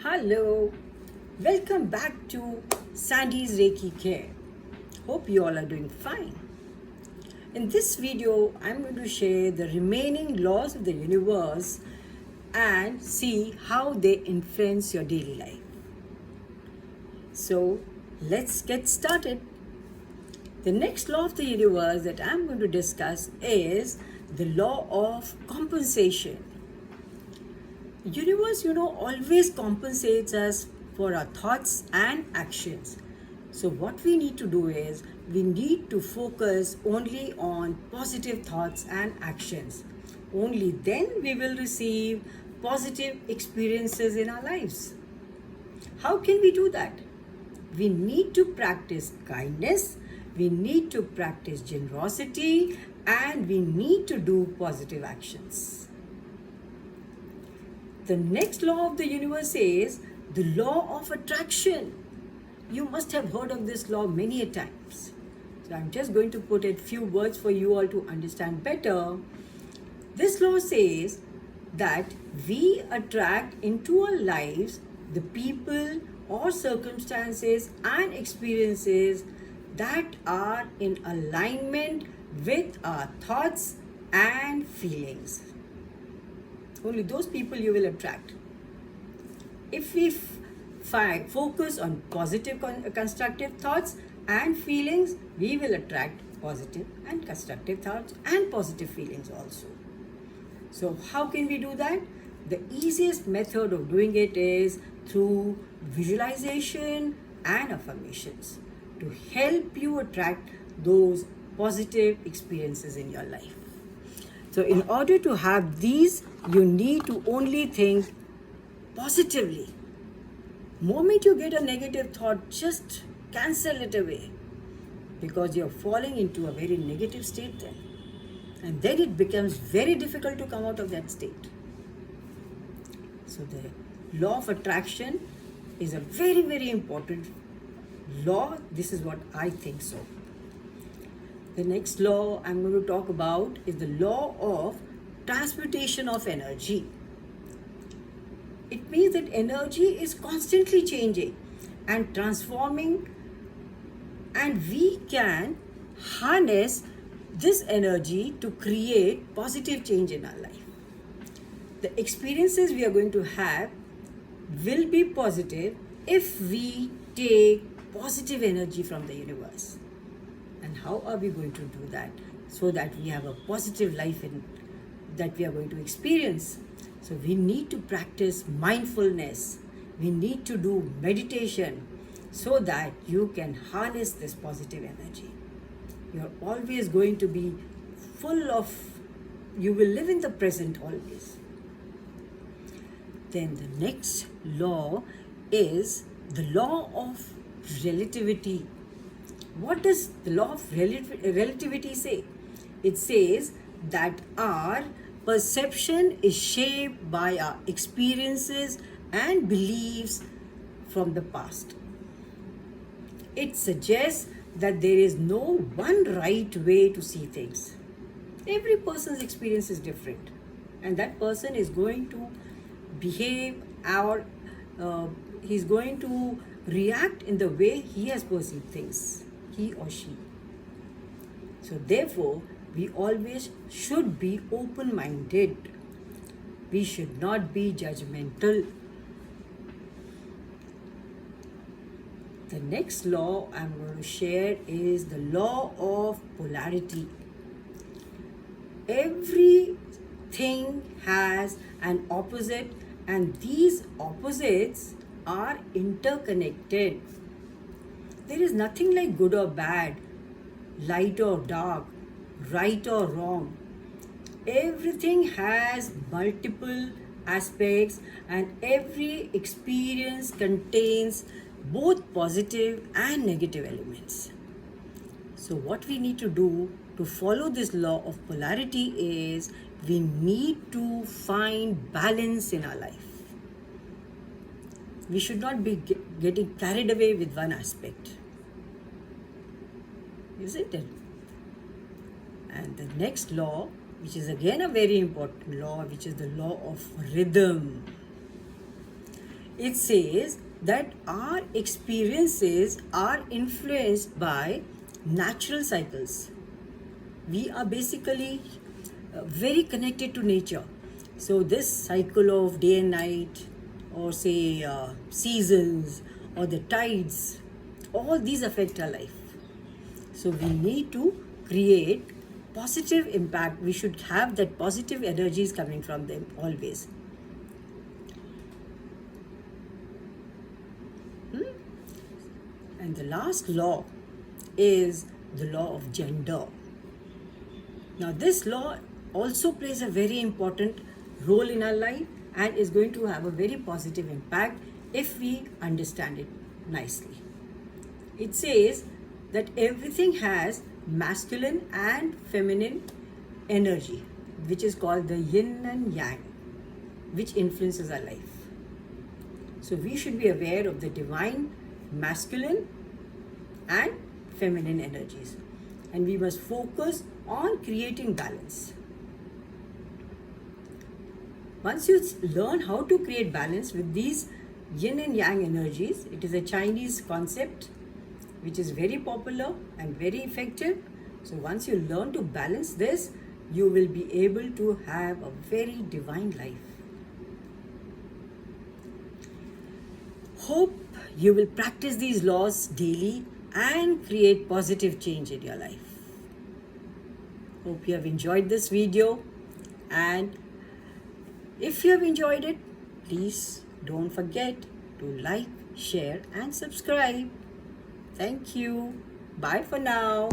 Hello, welcome back to Sandy's Reiki Care. Hope you all are doing fine. In this video, I'm going to share the remaining laws of the universe and see how they influence your daily life. So, let's get started. The next law of the universe that I'm going to discuss is the law of compensation. Universe, always compensates us for our thoughts and actions. So what we need to do is we need to focus only on positive thoughts and actions. Only then we will receive positive experiences in our lives. How can we do that? We need to practice kindness, we need to practice generosity, and we need to do positive actions. The next law of the universe is the law of attraction. You must have heard of this law many a times. So I'm just going to put a few words for you all to understand better. This law says that we attract into our lives the people or circumstances and experiences that are in alignment with our thoughts and feelings. Only those people you will attract. If we focus on positive, constructive thoughts and feelings, we will attract positive and constructive thoughts and positive feelings also. So how can we do that? The easiest method of doing it is through visualization and affirmations to help you attract those positive experiences in your life. So in order to have these, you need to only think positively. Moment you get a negative thought, just cancel it away, because you're falling into a very negative state then. And then it becomes very difficult to come out of that state. So the law of attraction is a very, very important law. This is what I think so. The next law I'm going to talk about is the law of transmutation of energy. It means that energy is constantly changing and transforming, and we can harness this energy to create positive change in our life. The experiences we are going to have will be positive if we take positive energy from the universe. And how are we going to do that? So that we have a positive life that we are going to experience. So we need to practice mindfulness. We need to do meditation so that you can harness this positive energy. You're always going to be you will live in the present always. Then the next law is the law of relativity. What does the law of relativity say? It says that our perception is shaped by our experiences and beliefs from the past. It suggests that there is no one right way to see things. Every person's experience is different, and that person is going to behave or he's going to react in the way he has perceived things. He or she. So therefore, we always should be open-minded. We should not be judgmental. The next law I'm going to share is the law of polarity. Everything has an opposite, and these opposites are interconnected. There is nothing like good or bad, light or dark, right or wrong. Everything has multiple aspects, and every experience contains both positive and negative elements. So what we need to do to follow this law of polarity is we need to find balance in our life. We should not be getting carried away with one aspect. Isn't it? And the next law, which is again a very important law, which is the law of rhythm. It says that our experiences are influenced by natural cycles. We are basically very connected to nature. So, this cycle of day and night, or say seasons, or the tides, all these affect our life. So, we need to create positive impact. We should have that positive energies coming from them always. And the last law is the law of gender. Now, this law also plays a very important role in our life and is going to have a very positive impact if we understand it nicely. It says that everything has masculine and feminine energy, which is called the yin and yang, which influences our life. So, we should be aware of the divine masculine and feminine energies, and we must focus on creating balance. Once you learn how to create balance with these yin and yang energies, it is a Chinese concept which is very popular and very effective. So once you learn to balance this, you will be able to have a very divine life. Hope you will practice these laws daily and create positive change in your life. Hope you have enjoyed this video, and if you have enjoyed it, please don't forget to like, share and subscribe. Thank you. Bye for now.